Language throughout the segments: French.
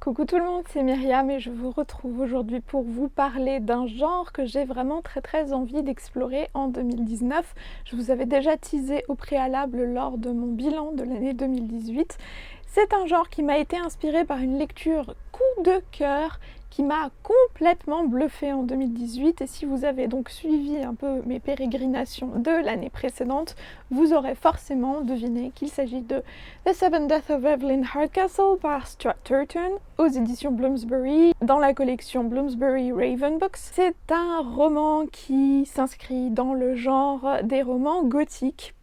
Coucou tout le monde, c'est Myriam et je vous retrouve aujourd'hui pour vous parler d'un genre que j'ai vraiment très envie d'explorer en 2019. Je vous avais déjà teasé au préalable lors de mon bilan de l'année 2018. C'est un genre qui m'a été inspiré par une lecture coup de cœur qui m'a complètement bluffée en 2018 et si vous avez donc suivi un peu mes pérégrinations de l'année précédente, vous aurez forcément deviné qu'il s'agit de The Seven Deaths of Evelyn Hardcastle par Stuart Turton aux éditions Bloomsbury dans la collection Bloomsbury Raven Books. C'est un roman qui s'inscrit dans le genre des romans gothiques.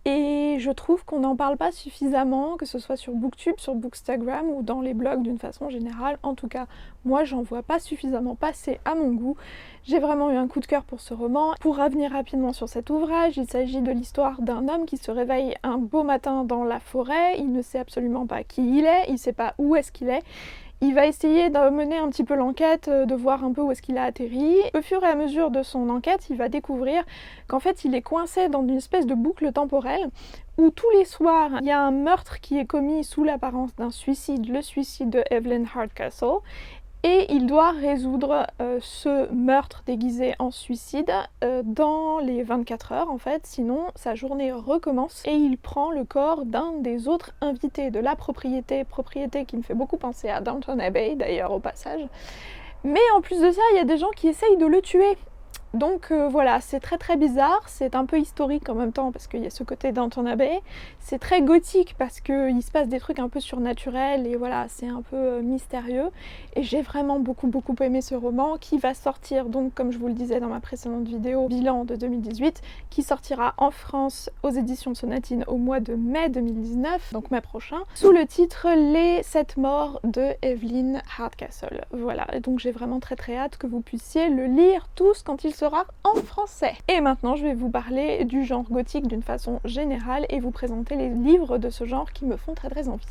Et je trouve qu'on n'en parle pas suffisamment, que ce soit sur Booktube, sur Bookstagram ou dans les blogs d'une façon générale. En tout cas, moi j'en vois pas suffisamment passer à mon goût. J'ai vraiment eu un coup de cœur pour ce roman. Pour revenir rapidement sur cet ouvrage, il s'agit de l'histoire d'un homme qui se réveille un beau matin dans la forêt. Il ne sait absolument pas qui il est, il ne sait pas où est-ce qu'il est. Il va essayer de mener un petit peu l'enquête, de voir un peu où est-ce qu'il a atterri. Au fur et à mesure de son enquête, il va découvrir qu'en fait il est coincé dans une espèce de boucle temporelle où tous les soirs il y a un meurtre qui est commis sous l'apparence d'un suicide, le suicide de Evelyn Hardcastle. Et il doit résoudre ce meurtre déguisé en suicide dans les 24 heures en fait, sinon sa journée recommence et il prend le corps d'un des autres invités de la propriété qui me fait beaucoup penser à Downton Abbey d'ailleurs au passage. Mais en plus de ça, il y a des gens qui essayent de le tuer. Donc voilà, c'est très bizarre, c'est un peu historique en même temps parce qu'il y a ce côté Downton Abbey, c'est très gothique parce qu'il se passe des trucs un peu surnaturels et voilà, c'est un peu mystérieux. Et j'ai vraiment beaucoup aimé ce roman qui va sortir, donc comme je vous le disais dans ma précédente vidéo, bilan de 2018, qui sortira en France aux éditions Sonatine au mois de mai 2019, donc mai prochain, sous le titre Les 7 morts de Evelyn Hardcastle. Voilà, et donc j'ai vraiment très hâte que vous puissiez le lire tous quand il sera en français. Et maintenant je vais vous parler du genre gothique d'une façon générale et vous présenter les livres de ce genre qui me font très envie.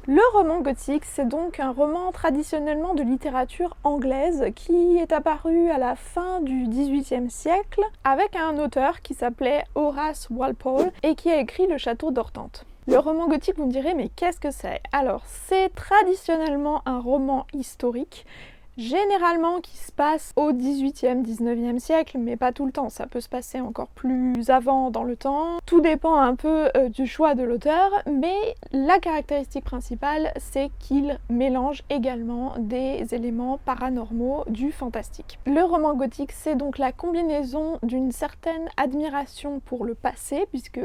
Le roman gothique, c'est donc un roman traditionnellement de littérature anglaise qui est apparu à la fin du XVIIIe siècle avec un auteur qui s'appelait Horace Walpole et qui a écrit Le Château d'Orthante. Le roman gothique, vous me direz, mais qu'est-ce que c'est? Alors, c'est traditionnellement un roman historique, généralement qui se passe au XVIIIe, XIXe siècle, mais pas tout le temps, ça peut se passer encore plus avant dans le temps. Tout dépend un peu du choix de l'auteur, mais la caractéristique principale, c'est qu'il mélange également des éléments paranormaux du fantastique. Le roman gothique, c'est donc la combinaison d'une certaine admiration pour le passé, puisque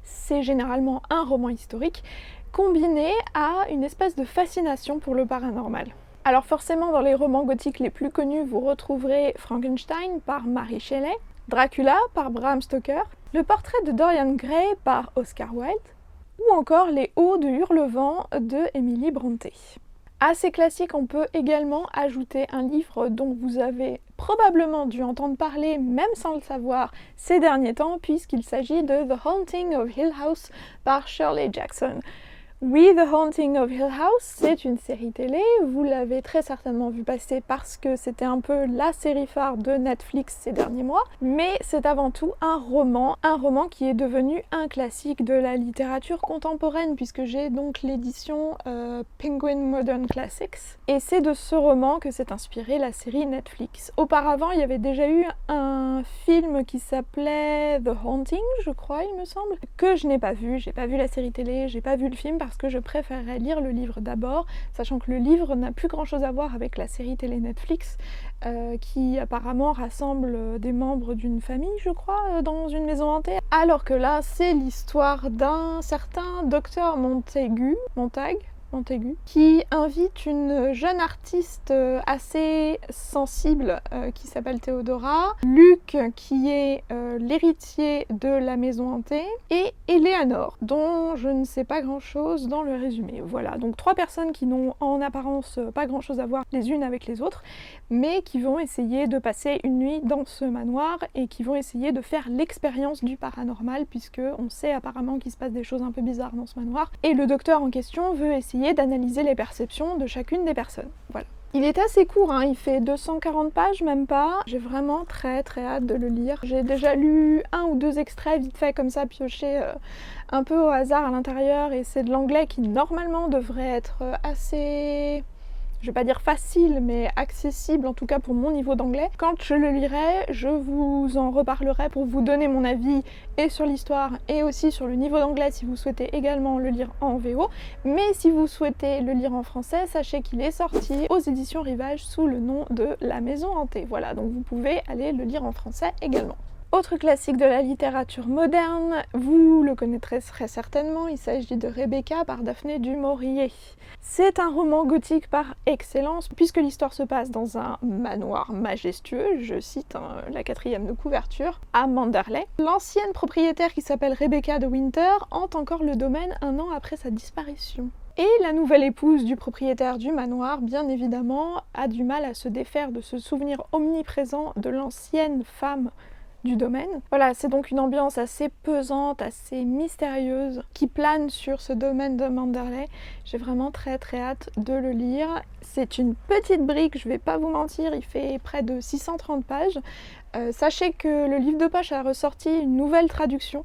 c'est généralement un roman historique, combiné à une espèce de fascination pour le paranormal. Alors forcément, dans les romans gothiques les plus connus, vous retrouverez Frankenstein par Mary Shelley, Dracula par Bram Stoker, Le portrait de Dorian Gray par Oscar Wilde, ou encore Les Hauts de Hurlevent de Emily Brontë. À ces classiques, on peut également ajouter un livre dont vous avez probablement dû entendre parler, même sans le savoir, ces derniers temps, puisqu'il s'agit de The Haunting of Hill House par Shirley Jackson. Oui, The Haunting of Hill House, c'est une série télé, vous l'avez très certainement vu passer parce que c'était un peu la série phare de Netflix ces derniers mois, mais c'est avant tout un roman qui est devenu un classique de la littérature contemporaine puisque j'ai donc l'édition Penguin Modern Classics, et c'est de ce roman que s'est inspirée la série Netflix. Auparavant, il y avait déjà eu un film qui s'appelait The Haunting, je crois, il me semble, que je n'ai pas vu, j'ai pas vu la série télé, j'ai pas vu le film parce que je préférerais lire le livre d'abord, sachant que le livre n'a plus grand chose à voir avec la série télé Netflix, qui apparemment rassemble des membres d'une famille, je crois, dans une maison hantée. Alors que là, c'est l'histoire d'un certain docteur Montagu, qui invite une jeune artiste assez sensible qui s'appelle Théodora, Luc qui est l'héritier de la maison hantée, et Eleanor, dont je ne sais pas grand chose dans le résumé. Voilà, donc 3 personnes qui n'ont en apparence pas grand chose à voir les unes avec les autres, mais qui vont essayer de passer une nuit dans ce manoir et qui vont essayer de faire l'expérience du paranormal, puisque on sait apparemment qu'il se passe des choses un peu bizarres dans ce manoir, et le docteur en question veut essayer d'analyser les perceptions de chacune des personnes. Voilà. Il est assez court, hein, il fait 240 pages, même pas. J'ai vraiment très hâte de le lire. J'ai déjà lu 1 ou 2 extraits vite fait comme ça, piochés un peu au hasard à l'intérieur, et c'est de l'anglais qui normalement devrait être assez je vais pas dire facile, mais accessible en tout cas pour mon niveau d'anglais. Quand je le lirai, je vous en reparlerai pour vous donner mon avis et sur l'histoire et aussi sur le niveau d'anglais si vous souhaitez également le lire en VO. Mais si vous souhaitez le lire en français, sachez qu'il est sorti aux éditions Rivage sous le nom de La Maison Hantée. Voilà, donc vous pouvez aller le lire en français également. Autre classique de la littérature moderne, vous le connaîtrez très certainement, il s'agit de Rebecca par Daphné du Maurier. C'est un roman gothique par excellence, puisque l'histoire se passe dans un manoir majestueux, je cite la 4e de couverture, à Manderley. L'ancienne propriétaire qui s'appelle Rebecca de Winter hante encore le domaine un an après sa disparition. Et la nouvelle épouse du propriétaire du manoir, bien évidemment, a du mal à se défaire de ce souvenir omniprésent de l'ancienne femme du domaine. Voilà, c'est donc une ambiance assez pesante, assez mystérieuse qui plane sur ce domaine de Manderley. J'ai vraiment très hâte de le lire. C'est une petite brique, je vais pas vous mentir, il fait près de 630 pages. Sachez que le livre de poche a ressorti une nouvelle traduction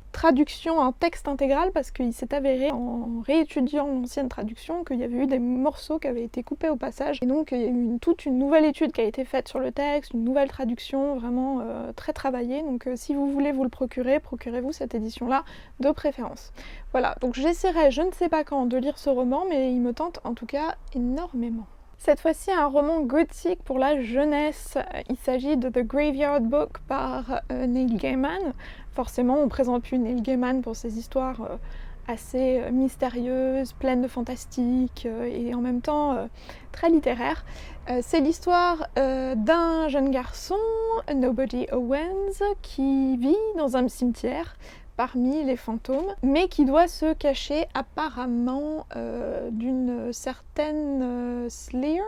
en texte intégral, parce qu'il s'est avéré en réétudiant l'ancienne traduction qu'il y avait eu des morceaux qui avaient été coupés au passage, et donc il y a eu toute une nouvelle étude qui a été faite sur le texte, une nouvelle traduction vraiment très travaillée. Donc si vous voulez vous le procurer, procurez-vous cette édition là de préférence. Voilà, donc j'essaierai, je ne sais pas quand, de lire ce roman, mais il me tente en tout cas énormément. Cette fois-ci, un roman gothique pour la jeunesse. Il s'agit de The Graveyard Book par Neil Gaiman. Forcément, on ne présente plus Neil Gaiman pour ses histoires assez mystérieuses, pleines de fantastique et en même temps très littéraires. C'est l'histoire d'un jeune garçon, Nobody Owens, qui vit dans un cimetière parmi les fantômes, mais qui doit se cacher apparemment d'une certaine Slayer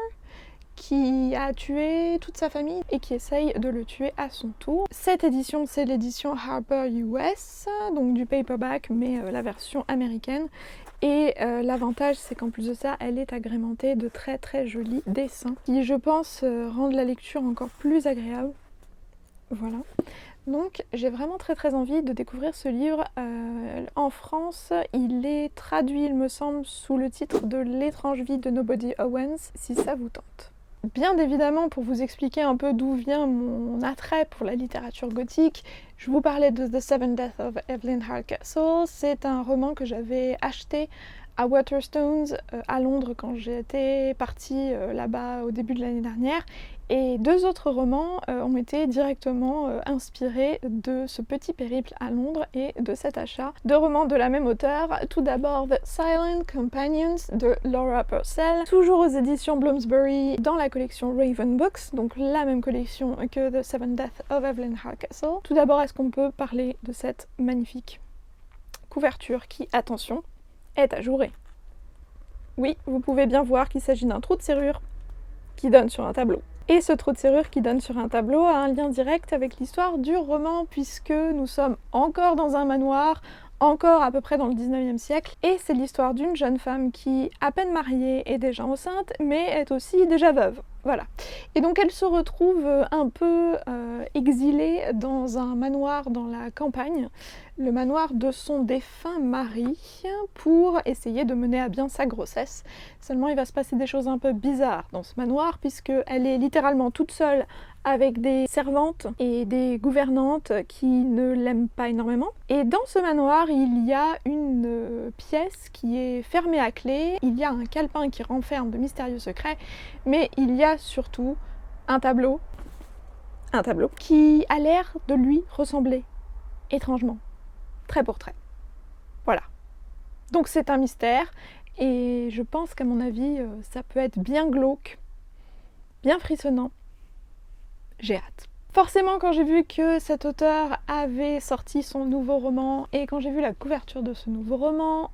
qui a tué toute sa famille et qui essaye de le tuer à son tour. Cette édition, c'est l'édition Harper US, donc du paperback, mais la version américaine. Et l'avantage, c'est qu'en plus de ça, elle est agrémentée de très jolis dessins qui, je pense, rendent la lecture encore plus agréable. Voilà. Donc j'ai vraiment très envie de découvrir ce livre. En France, il est traduit, il me semble, sous le titre de L'étrange vie de Nobody Owens, si ça vous tente. Bien évidemment, pour vous expliquer un peu d'où vient mon attrait pour la littérature gothique, je vous parlais de The Seven Deaths of Evelyn Hardcastle. C'est un roman que j'avais acheté à Waterstones à Londres quand j'étais partie là-bas au début de l'année dernière. Et 2 autres romans ont été directement inspirés de ce petit périple à Londres et de cet achat. 2 romans de la même auteure. Tout d'abord The Silent Companions de Laura Purcell, toujours aux éditions Bloomsbury dans la collection Raven Books, donc la même collection que The Seven Deaths of Evelyn Hardcastle. Tout d'abord, est-ce qu'on peut parler de cette magnifique couverture qui, attention, est ajourée. Oui, vous pouvez bien voir qu'il s'agit d'un trou de serrure qui donne sur un tableau. Et ce trou de serrure qui donne sur un tableau a un lien direct avec l'histoire du roman, puisque nous sommes encore dans un manoir, encore à peu près dans le 19e siècle, et c'est l'histoire d'une jeune femme qui, à peine mariée, est déjà enceinte, mais est aussi déjà veuve. Voilà. Et donc elle se retrouve un peu exilée dans un manoir dans la campagne, le manoir de son défunt mari, pour essayer de mener à bien sa grossesse. Seulement il va se passer des choses un peu bizarres dans ce manoir, puisqu'elle est littéralement toute seule avec des servantes et des gouvernantes qui ne l'aiment pas énormément. Et dans ce manoir, il y a une pièce qui est fermée à clé, il y a un calepin qui renferme de mystérieux secrets, mais il y a surtout un tableau qui a l'air de lui ressembler étrangement, trait pour trait. Voilà. Donc c'est un mystère, et je pense qu'à mon avis, ça peut être bien glauque, bien frissonnant. J'ai hâte. Forcément, quand j'ai vu que cet auteur avait sorti son nouveau roman et quand j'ai vu la couverture de ce nouveau roman,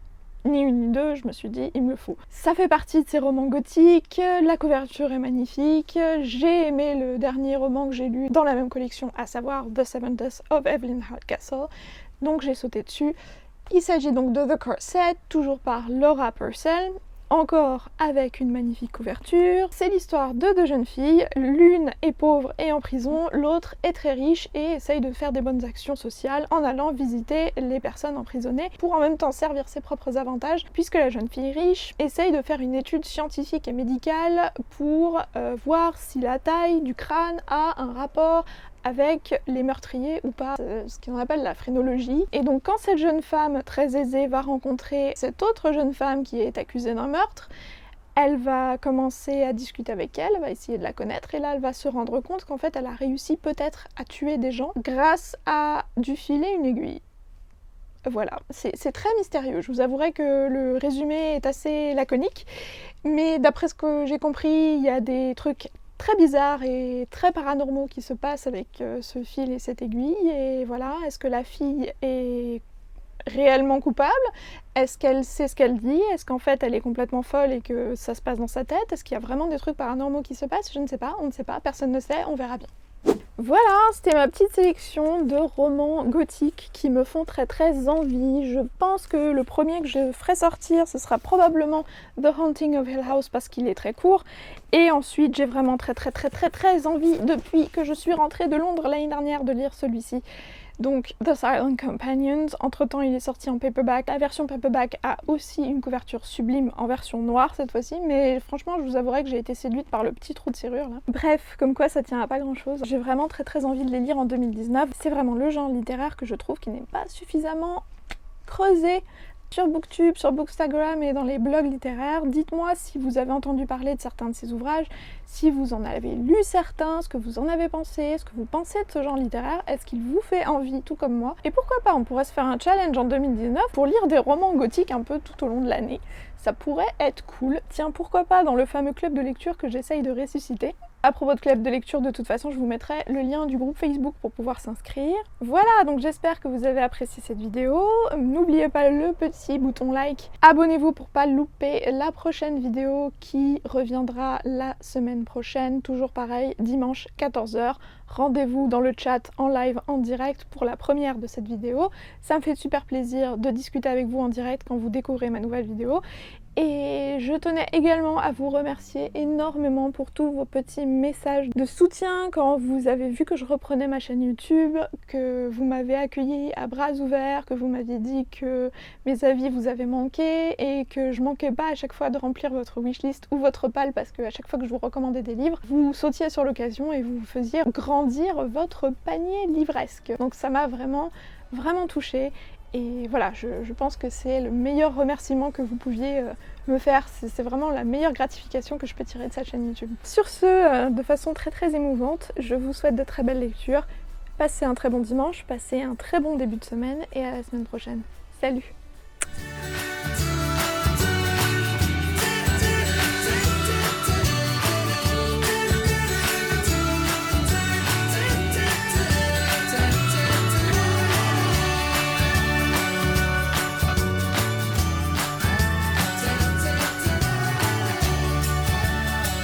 ni une ni deux, je me suis dit, il me le faut. Ça fait partie de ces romans gothiques, la couverture est magnifique, j'ai aimé le dernier roman que j'ai lu dans la même collection, à savoir The Seven Deaths of Evelyn Hardcastle, donc j'ai sauté dessus. Il s'agit donc de The Corset, toujours par Laura Purcell. encore avec une magnifique couverture. C'est l'histoire de deux jeunes filles, l'une est pauvre et en prison, l'autre est très riche et essaye de faire des bonnes actions sociales en allant visiter les personnes emprisonnées pour en même temps servir ses propres avantages, puisque la jeune fille riche essaye de faire une étude scientifique et médicale pour voir si la taille du crâne a un rapport avec les meurtriers ou pas, ce qu'on appelle la phrénologie. Et donc quand cette jeune femme très aisée va rencontrer cette autre jeune femme qui est accusée d'un meurtre, elle va commencer à discuter avec elle, va essayer de la connaître, et là elle va se rendre compte qu'en fait elle a réussi peut-être à tuer des gens grâce à du fil et une aiguille. Voilà, c'est très mystérieux. Je vous avouerai que le résumé est assez laconique, mais d'après ce que j'ai compris, il y a des trucs très bizarres et très paranormaux qui se passent avec ce fil et cette aiguille. Et voilà, est-ce que la fille est réellement coupable? Est-ce qu'elle sait ce qu'elle dit? Est-ce qu'en fait elle est complètement folle et que ça se passe dans sa tête? Est-ce qu'il y a vraiment des trucs paranormaux qui se passent? Je ne sais pas, on ne sait pas, personne ne sait, on verra bien. Voilà, c'était ma petite sélection de romans gothiques qui me font très envie. Je pense que le premier que je ferai sortir, ce sera probablement The Haunting of Hill House parce qu'il est très court. Et ensuite, j'ai vraiment très envie, depuis que je suis rentrée de Londres l'année dernière, de lire celui-ci. Donc The Silent Companions, entre-temps il est sorti en paperback. La version paperback a aussi une couverture sublime en version noire cette fois-ci, mais franchement je vous avouerai que j'ai été séduite par le petit trou de serrure là. Bref, comme quoi ça tient à pas grand-chose. J'ai vraiment très envie de les lire en 2019. C'est vraiment le genre littéraire que je trouve qui n'est pas suffisamment creusé sur Booktube, sur Bookstagram et dans les blogs littéraires. Dites-moi si vous avez entendu parler de certains de ces ouvrages, si vous en avez lu certains, ce que vous en avez pensé, ce que vous pensez de ce genre littéraire, est-ce qu'il vous fait envie tout comme moi? Et pourquoi pas, on pourrait se faire un challenge en 2019 pour lire des romans gothiques un peu tout au long de l'année. Ça pourrait être cool. Tiens, pourquoi pas dans le fameux club de lecture que j'essaye de ressusciter. À propos de club de lecture, de toute façon, je vous mettrai le lien du groupe Facebook pour pouvoir s'inscrire. Voilà, donc j'espère que vous avez apprécié cette vidéo. N'oubliez pas le petit bouton like. Abonnez-vous pour pas louper la prochaine vidéo qui reviendra la semaine prochaine. Toujours pareil, dimanche 14 h. Rendez-vous dans le chat en live, en direct pour la première de cette vidéo. Ça me fait super plaisir de discuter avec vous en direct quand vous découvrez ma nouvelle vidéo. Et je tenais également à vous remercier énormément pour tous vos petits messages de soutien quand vous avez vu que je reprenais ma chaîne YouTube, que vous m'avez accueilli à bras ouverts, que vous m'aviez dit que mes avis vous avaient manqué et que je manquais pas à chaque fois de remplir votre wishlist ou votre pal parce qu'à chaque fois que je vous recommandais des livres, vous sautiez sur l'occasion et vous faisiez grandir votre panier livresque. Donc ça m'a vraiment touchée. Et voilà, je pense que c'est le meilleur remerciement que vous pouviez me faire. C'est vraiment la meilleure gratification que je peux tirer de cette chaîne YouTube. Sur ce, de façon très émouvante, je vous souhaite de très belles lectures. Passez un très bon dimanche, passez un très bon début de semaine et à la semaine prochaine. Salut!